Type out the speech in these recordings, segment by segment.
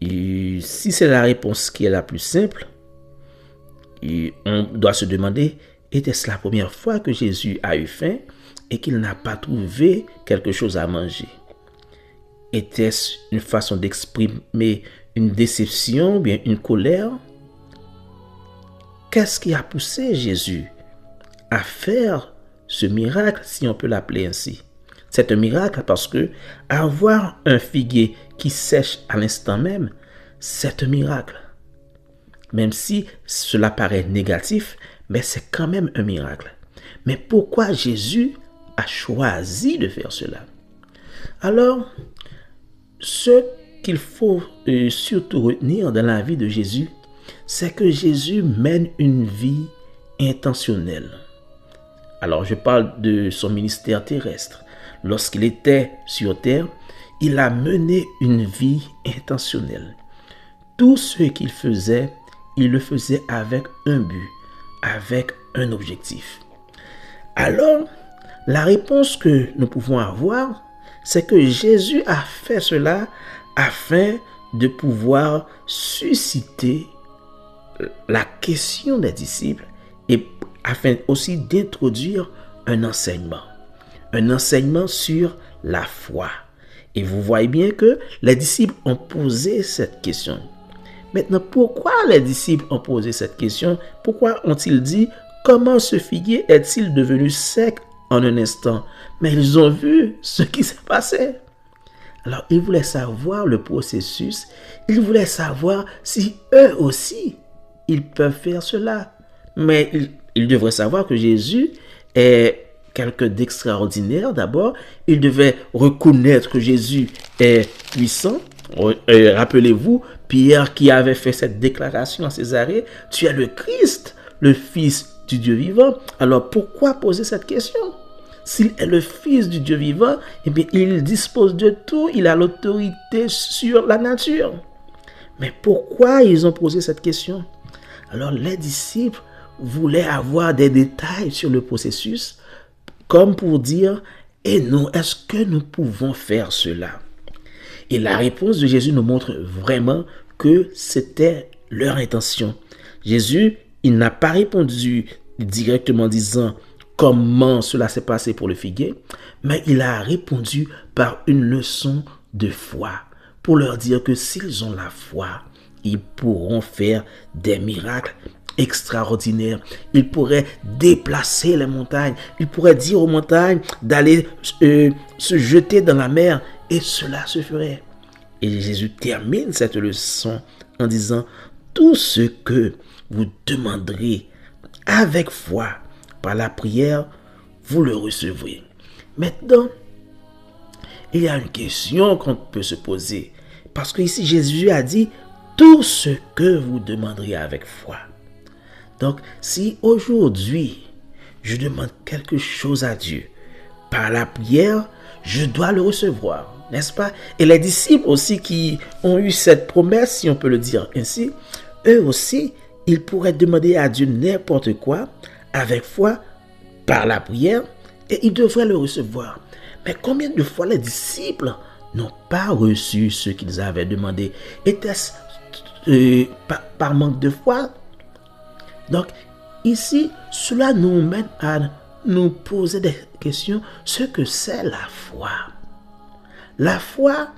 Et si c'est la réponse qui est la plus simple, on doit se demander, était-ce la première fois que Jésus a eu faim et qu'il n'a pas trouvé quelque chose à manger? Était-ce une façon d'exprimer une déception, bien une colère? Qu'est-ce qui a poussé Jésus à faire ce miracle, si on peut l'appeler ainsi? C'est un miracle parce que avoir un figuier qui sèche à l'instant même, c'est un miracle. Même si cela paraît négatif, mais c'est quand même un miracle. Mais pourquoi Jésus a choisi de faire cela? Alors, ce qu'il faut surtout retenir dans la vie de Jésus, c'est que Jésus mène une vie intentionnelle. Alors, je parle de son ministère terrestre. Lorsqu'il était sur terre, il a mené une vie intentionnelle. Tout ce qu'il faisait, il le faisait avec un but, avec un objectif. Alors, la réponse que nous pouvons avoir, c'est que Jésus a fait cela afin de pouvoir susciter la question des disciples et afin aussi d'introduire un enseignement sur la foi. Et vous voyez bien que les disciples ont posé cette question. Maintenant, pourquoi les disciples ont posé cette question? Pourquoi ont-ils dit, comment ce figuier est-il devenu sec en un instant? Mais ils ont vu ce qui s'est passé. Alors, ils voulaient savoir le processus. Ils voulaient savoir si eux aussi, ils peuvent faire cela. Mais ils devraient savoir que Jésus est quelqu'un d'extraordinaire. D'abord, ils devaient reconnaître que Jésus est puissant. Rappelez-vous, Pierre qui avait fait cette déclaration à Césarée, tu es le Christ, le Fils du Dieu vivant. Alors pourquoi poser cette question? S'il est le Fils du Dieu vivant, eh bien, il dispose de tout, il a l'autorité sur la nature. Mais pourquoi ils ont posé cette question? Alors les disciples voulaient avoir des détails sur le processus, comme pour dire, et nous, est-ce que nous pouvons faire cela? Et la réponse de Jésus nous montre vraiment que c'était leur intention. Jésus, il n'a pas répondu directement disant comment cela s'est passé pour le figuier, mais il a répondu par une leçon de foi pour leur dire que s'ils ont la foi, ils pourront faire des miracles extraordinaires. Ils pourraient déplacer les montagnes. Ils pourraient dire aux montagnes d'aller se jeter dans la mer et cela se ferait. Et Jésus termine cette leçon en disant, tout ce que vous demanderez avec foi par la prière, vous le recevrez. Maintenant, il y a une question qu'on peut se poser. Parce que ici, Jésus a dit, tout ce que vous demanderez avec foi. Donc, si aujourd'hui, je demande quelque chose à Dieu, par la prière, je dois le recevoir, n'est-ce pas? Et les disciples aussi qui ont eu cette promesse, si on peut le dire ainsi, eux aussi, ils pourraient demander à Dieu n'importe quoi, avec foi, par la prière, et ils devraient le recevoir. Mais combien de fois les disciples n'ont pas reçu ce qu'ils avaient demandé? Était-ce par manque de foi? Donc, ici, cela nous mène à nous poser des questions. Ce que c'est la foi. La foi,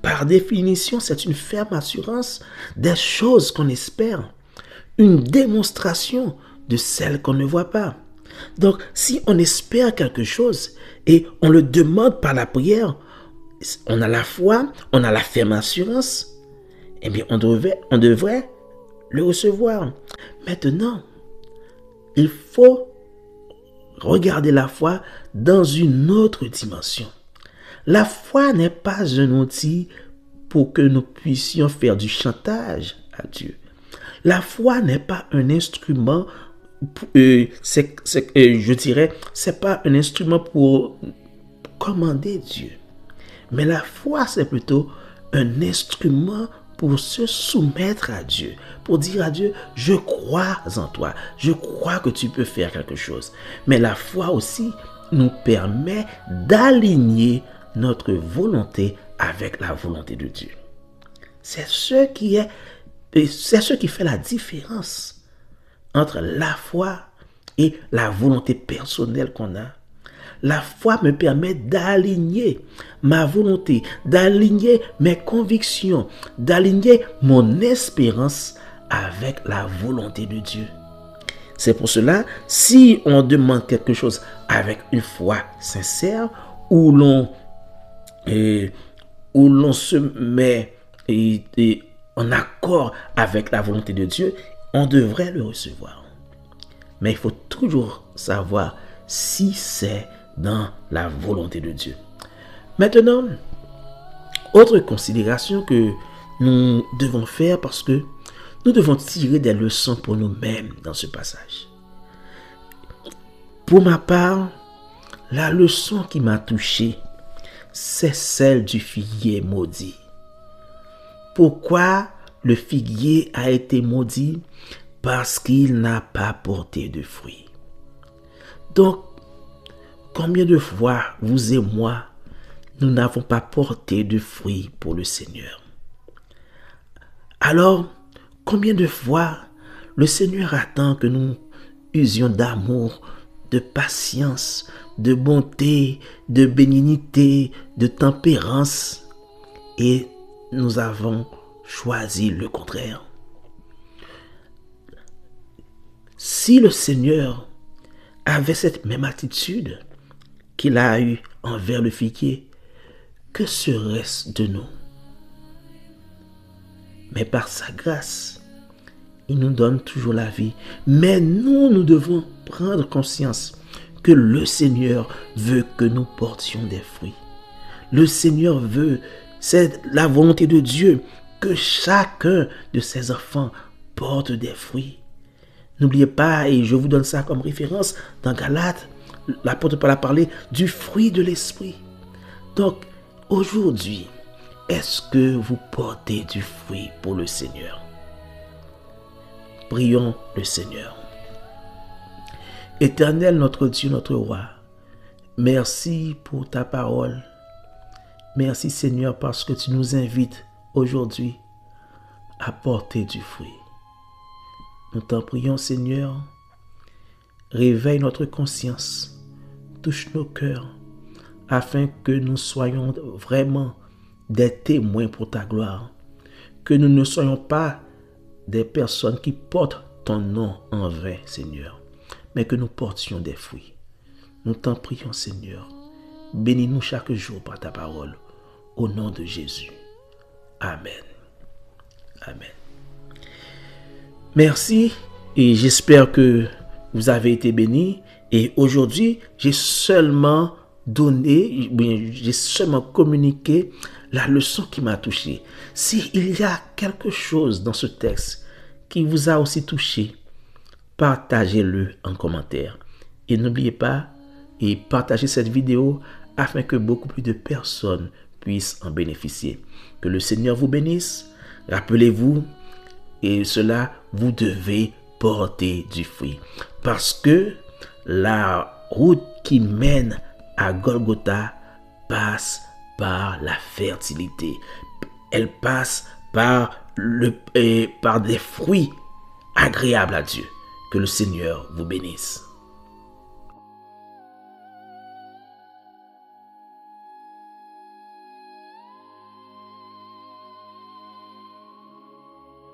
par définition, c'est une ferme assurance des choses qu'on espère. Une démonstration de celles qu'on ne voit pas. Donc, si on espère quelque chose et on le demande par la prière, on a la foi, on a la ferme assurance, eh bien, on devrait le recevoir. Maintenant, il faut regarder la foi dans une autre dimension. La foi n'est pas un outil pour que nous puissions faire du chantage à Dieu. La foi n'est pas un instrument, je dirais, c'est pas un instrument pour commander Dieu. Mais la foi, c'est plutôt un instrument pour se soumettre à Dieu, pour dire à Dieu, je crois en toi, je crois que tu peux faire quelque chose. Mais la foi aussi nous permet d'aligner notre volonté avec la volonté de Dieu. C'est ce qui fait la différence entre la foi et la volonté personnelle qu'on a. La foi me permet d'aligner ma volonté, d'aligner mes convictions, d'aligner mon espérance avec la volonté de Dieu. C'est pour cela, si on demande quelque chose avec une foi sincère, où l'on se met en accord avec la volonté de Dieu, on devrait le recevoir. Mais il faut toujours savoir si c'est dans la volonté de Dieu. Maintenant, autre considération que nous devons faire, parce que nous devons tirer des leçons pour nous-mêmes dans ce passage. Pour ma part, la leçon qui m'a touché, c'est celle du figuier maudit. Pourquoi le figuier a été maudit? Parce qu'il n'a pas porté de fruits. Donc, combien de fois, vous et moi, nous n'avons pas porté de fruits pour le Seigneur? Alors, combien de fois le Seigneur attend que nous usions d'amour, de patience, de bonté, de bénignité, de tempérance, et nous avons choisi le contraire? Si le Seigneur avait cette même attitude qu'il a eue envers le figuier, que serait-ce de nous? Mais par sa grâce, il nous donne toujours la vie. Mais nous devons prendre conscience que le Seigneur veut que nous portions des fruits. Le Seigneur veut, c'est la volonté de Dieu, que chacun de ses enfants porte des fruits. N'oubliez pas, et je vous donne ça comme référence, dans Galates, l'apôtre Paul a parlé du fruit de l'esprit. Donc, aujourd'hui, est-ce que vous portez du fruit pour le Seigneur? Prions le Seigneur. Éternel, notre Dieu, notre roi, merci pour ta parole. Merci Seigneur parce que tu nous invites aujourd'hui à porter du fruit. Nous t'en prions Seigneur, réveille notre conscience, touche nos cœurs, afin que nous soyons vraiment des témoins pour ta gloire, que nous ne soyons pas des personnes qui portent ton nom en vain, Seigneur, mais que nous portions des fruits. Nous t'en prions, Seigneur. Bénis-nous chaque jour par ta parole. Au nom de Jésus. Amen. Amen. Merci et j'espère que vous avez été bénis. Et aujourd'hui, j'ai seulement communiqué la leçon qui m'a touché. S'il y a quelque chose dans ce texte qui vous a aussi touché, partagez-le en commentaire. Et n'oubliez pas, et partagez cette vidéo afin que beaucoup plus de personnes puissent en bénéficier. Que le Seigneur vous bénisse. Rappelez-vous, et cela, vous devez porter du fruit. Parce que la route qui mène à Golgotha passe par la fertilité. Elle passe par des fruits agréables à Dieu. Que le Seigneur vous bénisse.